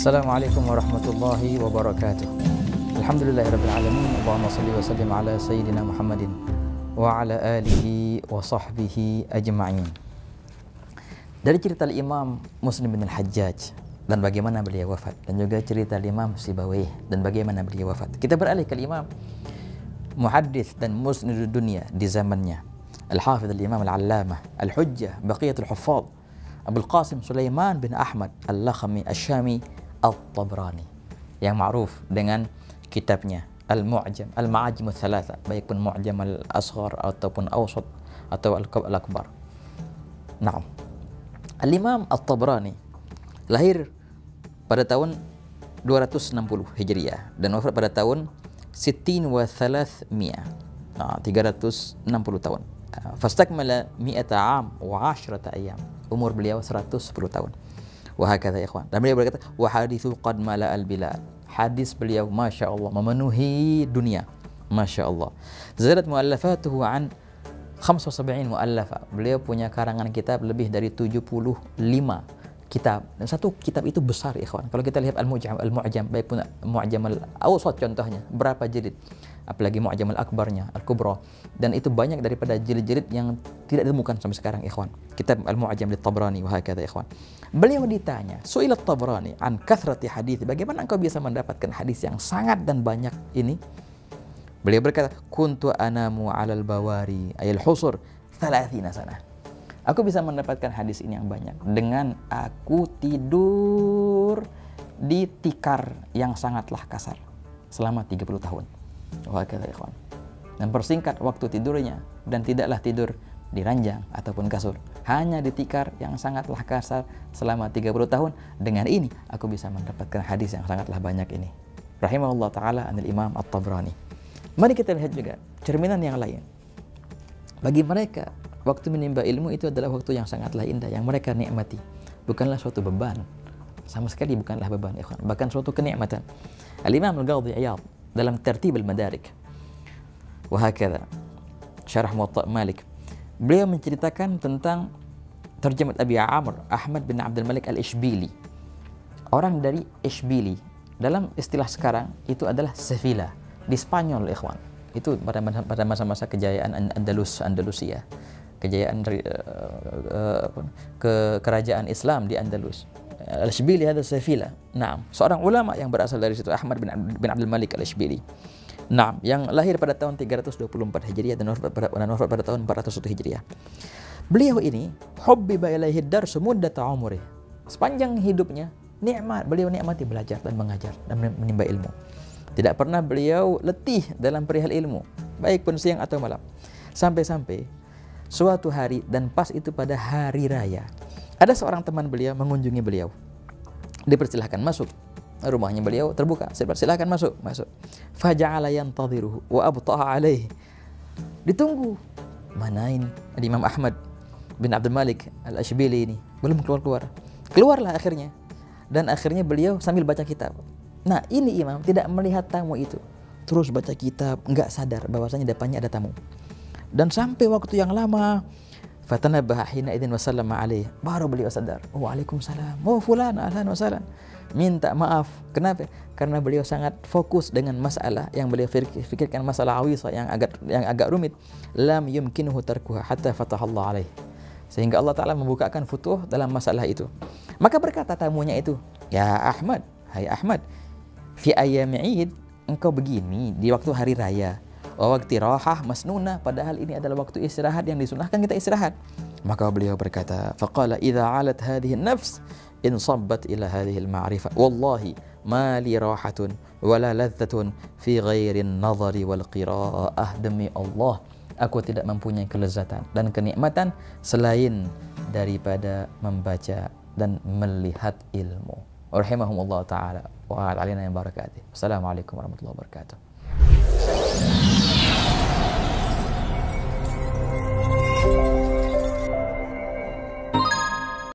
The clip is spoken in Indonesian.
Assalamualaikum warahmatullahi wabarakatuh. Alhamdulillahirabbil alamin. Allahumma shalli wa sallim ala sayyidina Muhammadin wa ala alihi wa sahbihi ajma'in. Dari cerita Imam Muslim bin Al-Hajjaj dan bagaimana beliau wafat, dan juga cerita Imam Sibawayh dan bagaimana beliau wafat, kita beralih ke Imam muhaddits dan musnid dunia di zamannya, Al-Hafidh Al-Imam Al-Allamah Al-Hujjah Baqiyatul Huffaz Abul Qasim Sulaiman bin Ahmad Al-Lakhmi Asy-Syami At-Tabrani, yang ma'ruf dengan kitabnya Al-Mu'jam Al-Ma'ajim Ats-Tsalatsa, baik pun Mu'jam Al-Asghar ataupun Awsat atau Al-Akbar. Nah, Al-Imam At-Tabrani lahir pada tahun 260 Hijriah dan wafat pada tahun 60 wa 300, 360 tahun. Fastakmala 100 am wa 10 ayyam, umur beliau 110 tahun. Wahakadha ikhwan. Dan beliau berkata, wa hadithu qad mala al-bilad. Hadis beliau Masya Allah memenuhi dunia. Masya Allah. Zadat muallafatuhu an 75 muallafa. Beliau punya karangan kitab lebih dari 75 kitab. Dan satu kitab itu besar ikhwan. Kalau kita lihat Al-Mu'jam, baik pun Mu'jam Al-Awsat contohnya, berapa jilid? Apalagi Mu'jam Al-Akbarnya, Al-Kubra. Dan itu banyak daripada jilid-jilid yang tidak ditemukan sampai sekarang ikhwan. Kitab Al-Mu'jam Lit-Tabrani wa hakadha ikhwan. Beliau ditanya, Su'ilat Tabrani an kathrati hadits, bagaimana engkau bisa mendapatkan hadis yang sangat dan banyak ini? Beliau berkata, kuntu anamu 'alal bawari ayil husur 30 sana. Aku bisa mendapatkan hadis ini yang banyak dengan aku tidur di tikar yang sangatlah kasar selama 30 tahun. Wah, kata ikhwan. Dan persingkat waktu tidurnya, dan tidaklah tidur di ranjang ataupun kasur, hanya di tikar yang sangatlah kasar selama 30 tahun. Dengan ini aku bisa mendapatkan hadis yang sangatlah banyak ini. Rahimahullah ta'ala anil Imam At-Tabrani. Mari kita lihat juga cerminan yang lain. Bagi mereka, waktu menimba ilmu itu adalah waktu yang sangatlah indah, yang mereka nikmati. Bukanlah suatu beban. Sama sekali bukanlah beban, ikhwan. Bahkan suatu kenikmatan. Al-Imam Al-Qadhi Iyad dalam Tertib Al-Madarik wa hakadha Syarah Muwatta Malik, beliau menceritakan tentang terjemah Abi Amr Ahmad bin Abdul Malik Al-Ishbili. Orang dari Ishbili dalam istilah sekarang itu adalah Sevilla di Spanyol ikhwan. Itu pada masa-masa kejayaan Andalusia, kejayaan kerajaan Islam di Andalus. Al-Ishbili ada Sevilla. Nah, seorang ulama yang berasal dari situ, Ahmad bin Abdul Malik Al-Ishbili. Nah, yang lahir pada tahun 324 Hijriah dan wafat pada tahun 401 Hijriah. Beliau ini hubbiba ilaihi darsu muddata umurih. Sepanjang hidupnya beliau nikmati belajar dan mengajar dan menimba ilmu. Tidak pernah beliau letih dalam perihal ilmu, baik pun siang atau malam. Sampai-sampai suatu hari, dan pas itu pada hari raya, ada seorang teman beliau mengunjungi beliau. Dipersilahkan masuk. Rumahnya beliau terbuka. Silakan masuk. Faja'ala yantadhiruhu wa abta'a alaihi. Ditunggu. Mana ini? Imam Ahmad bin Abdul Malik Al-Ishbili ini belum keluar. Keluarlah akhirnya. Dan akhirnya beliau sambil baca kitab. Nah, ini imam tidak melihat tamu itu. Terus baca kitab, enggak sadar bahwasanya depannya ada tamu. Dan sampai waktu yang lama, fatanabbaha hina idzin wa sallama alaihi, baru beliau sadar. Waalaikumsalam. Oh fulan, ahlan wa sahlan. Minta maaf. Kenapa? Karena beliau sangat fokus dengan masalah yang beliau fikirkan, masalah awisah yang agak rumit. Lam yumkinuhu tarkuha hatta fatahallahu alaihi. Sehingga Allah Ta'ala membukakan futuh dalam masalah itu. Maka berkata tamunya itu, ya Ahmad, hai Ahmad, fi ayyami Id, engkau begini di waktu hari raya. Wa waqti rahah masnunah, padahal ini adalah waktu istirahat yang disunahkan kita istirahat. Maka beliau berkata, faqala idza 'alat hadhihi an-nafs in sabbat ila hadhihi al-ma'rifah wallahi ma li rahatun wala ladzatun fi ghairi an-nadhari wal qira'ah. Demi Allah, aku tidak mempunyai kelezatan dan kenikmatan selain daripada membaca dan melihat ilmu. Rahimahumullah ta'ala wa alina yang barakatuh. Assalamualaikum warahmatullahi wabarakatuh.